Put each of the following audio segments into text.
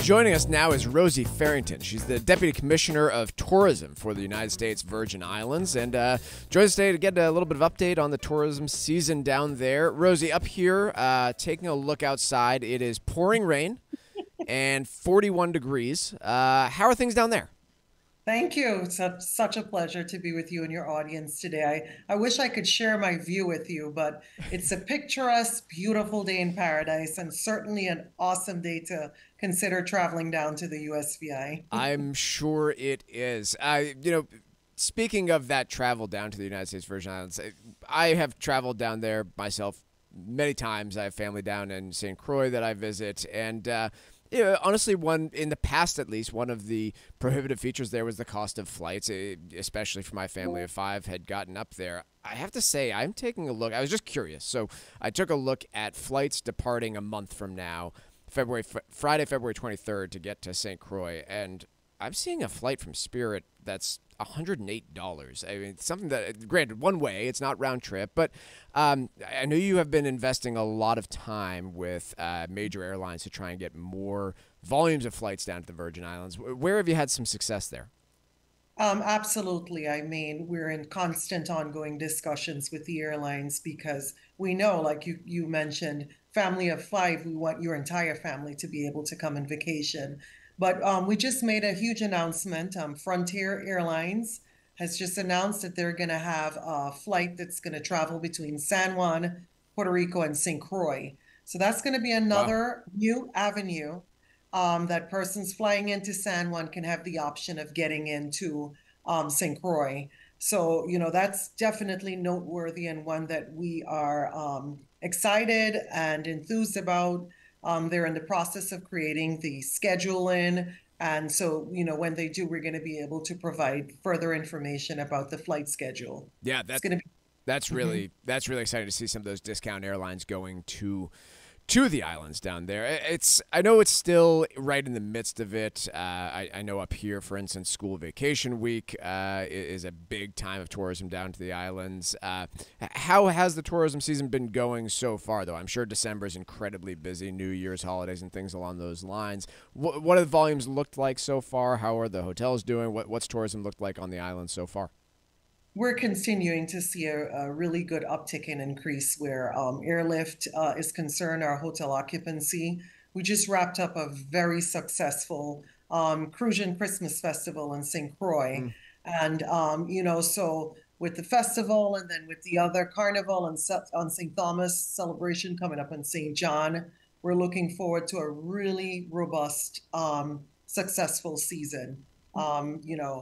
Joining us now is Rosie Farrington. She's the Deputy Commissioner of Tourism for the United States Virgin Islands, and joins us today to get a little bit of update on the tourism season down there. Rosie, up here, taking a look outside, it is pouring rain and 41 degrees. How are things down there? Thank you. It's such a pleasure to be with you and your audience today. I wish I could share my view with you, but it's a picturesque, beautiful day in paradise and certainly an awesome day to consider traveling down to the USVI. I'm sure it is. Speaking of that travel down to the United States Virgin Islands, I have traveled down there myself many times. I have family down in St. Croix that I visit, and honestly, in the past at least, one of the prohibitive features there was the cost of flights, especially for my family of five had gotten up there. I have to say, I'm taking a look. I was just curious, so I took a look at flights departing a month from now, Friday, February 23rd, to get to St. Croix, and I'm seeing a flight from Spirit that's $108. I mean, something that, granted, one way, it's not round trip, but I know you have been investing a lot of time with major airlines to try and get more volumes of flights down to the Virgin Islands. Where have you had some success there? Absolutely. I mean, we're in constant ongoing discussions with the airlines because we know, like you mentioned, family of five, we want your entire family to be able to come on vacation. But we just made a huge announcement. Frontier Airlines has just announced that they're going to have a flight that's going to travel between San Juan, Puerto Rico, and St. Croix. So that's going to be Wow. another new avenue that persons flying into San Juan can have the option of getting into St. Croix. So, that's definitely noteworthy and one that we are excited and enthused about. They're in the process of creating the scheduling. And so, when they do, we're going to be able to provide further information about the flight schedule. Yeah, It's going to that's be. Mhm. really exciting to see some of those discount airlines going to the islands down there. I know it's still right in the midst of it. I know up here, for instance, school vacation week is a big time of tourism down to the islands. How has the tourism season been going so far, though? I'm sure December is incredibly busy, New Year's holidays and things along those lines. What have the volumes looked like so far? How are the hotels doing? What's tourism looked like on the islands so far? We're continuing to see a really good uptick in increase where airlift is concerned, our hotel occupancy. We just wrapped up a very successful Crucian Christmas Festival in St. Croix. Mm. And, so with the festival and then with the other carnival and on St. Thomas celebration coming up in St. John, we're looking forward to a really robust, successful season.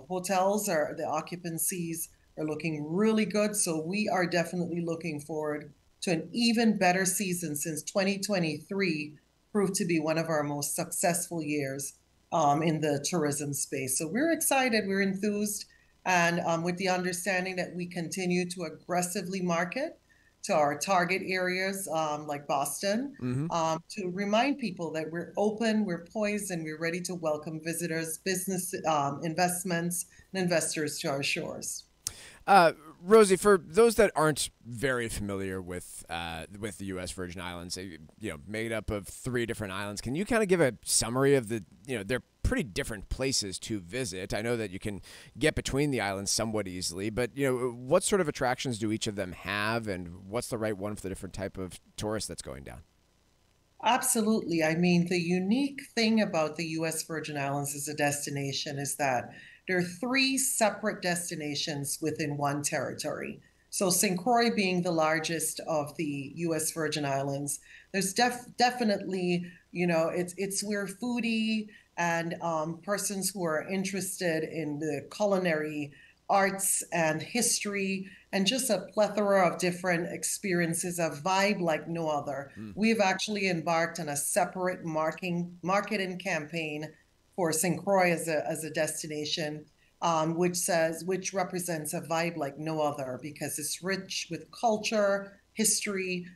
Hotels are the occupancies are looking really good. So we are definitely looking forward to an even better season since 2023 proved to be one of our most successful years in the tourism space. So we're excited, we're enthused, and with the understanding that we continue to aggressively market to our target areas like Boston Mm-hmm. to remind people that we're open, we're poised, and we're ready to welcome visitors, business investments, and investors to our shores. Uh, Rosie, for those that aren't very familiar with the U.S. Virgin Islands, made up of three different islands, can you kind of give a summary of they're pretty different places to visit. I know that you can get between the islands somewhat easily, but what sort of attractions do each of them have, and what's the right one for the different type of tourist that's going down? Absolutely. I mean, the unique thing about the US Virgin Islands as a destination is that there are three separate destinations within one territory. So, St. Croix being the largest of the US Virgin Islands, there's definitely, it's where foodie and persons who are interested in the culinary arts and history and just a plethora of different experiences, a vibe like no other. Mm. We've actually embarked on a separate marketing campaign for St. Croix as a destination, which represents a vibe like no other because it's rich with culture, history,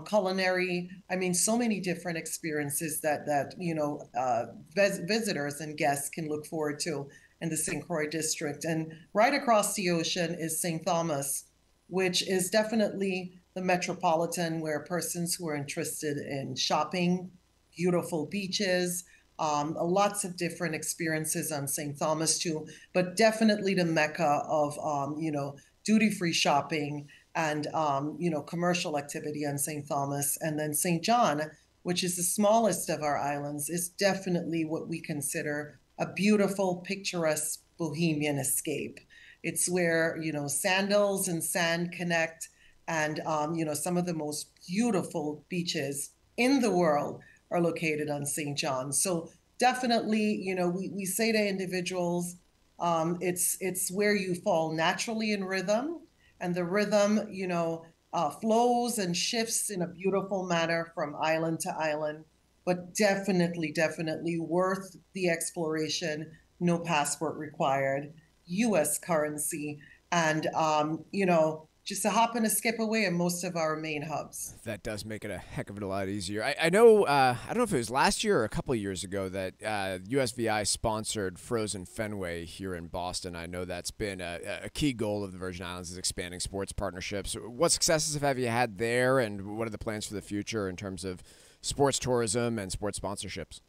culinary. I mean, so many different experiences that visitors and guests can look forward to in the St. Croix district. And right across the ocean is St. Thomas, which is definitely the metropolitan where persons who are interested in shopping, beautiful beaches, Lots of different experiences on St. Thomas too, but definitely the mecca of duty-free shopping and commercial activity on St. Thomas. And then St. John, which is the smallest of our islands, is definitely what we consider a beautiful, picturesque bohemian escape. It's where sandals and sand connect, and some of the most beautiful beaches in the world are located on St. John. So definitely, we say to individuals, it's where you fall naturally in rhythm, and the rhythm, flows and shifts in a beautiful manner from island to island. But definitely, definitely worth the exploration. No passport required. U.S. currency, and just a hop and a skip away in most of our main hubs. That does make it a heck of a lot easier. I know, I don't know if it was last year or a couple of years ago that USVI sponsored Frozen Fenway here in Boston. I know that's been a key goal of the Virgin Islands is expanding sports partnerships. What successes have you had there, and what are the plans for the future in terms of sports tourism and sports sponsorships?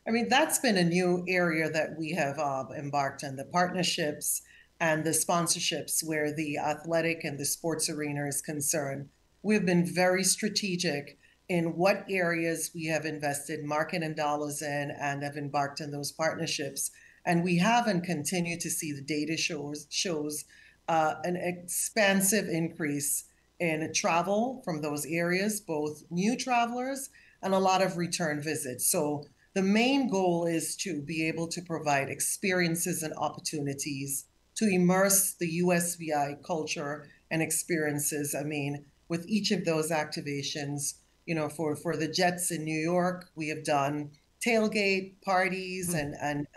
I mean, that's been a new area that we have embarked on, the partnerships and the sponsorships where the athletic and the sports arena is concerned. We've been very strategic in what areas we have invested market and dollars in and have embarked on those partnerships. And we have and continue to see the data shows an expansive increase in travel from those areas, both new travelers and a lot of return visits. So the main goal is to be able to provide experiences and opportunities to immerse the USVI culture and experiences. I mean, with each of those activations, for the Jets in New York, we have done tailgate parties, and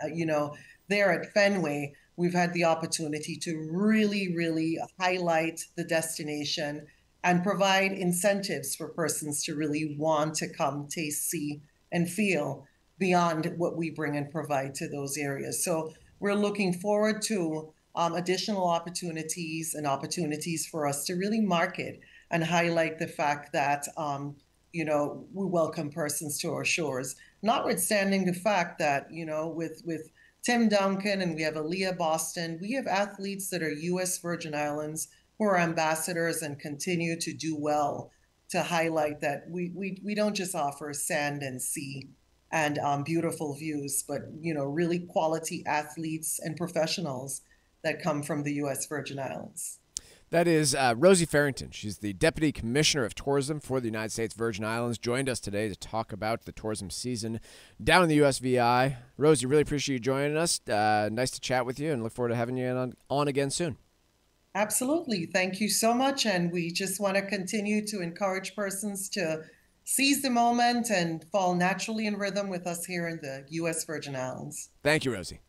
there at Fenway, we've had the opportunity to really, really highlight the destination and provide incentives for persons to really want to come, taste, see, and feel beyond what we bring and provide to those areas. So we're looking forward to additional opportunities and opportunities for us to really market and highlight the fact that we welcome persons to our shores. Notwithstanding the fact that with Tim Duncan and we have Aaliyah Boston, we have athletes that are U.S. Virgin Islands who are ambassadors and continue to do well to highlight that we don't just offer sand and sea and beautiful views, but really quality athletes and professionals that come from the U.S. Virgin Islands. That is Rosie Farrington. She's the Deputy Commissioner of Tourism for the United States Virgin Islands. Joined us today to talk about the tourism season down in the USVI. Rosie, really appreciate you joining us. Nice to chat with you, and look forward to having you on again soon. Absolutely. Thank you so much. And we just want to continue to encourage persons to seize the moment and fall naturally in rhythm with us here in the U.S. Virgin Islands. Thank you, Rosie.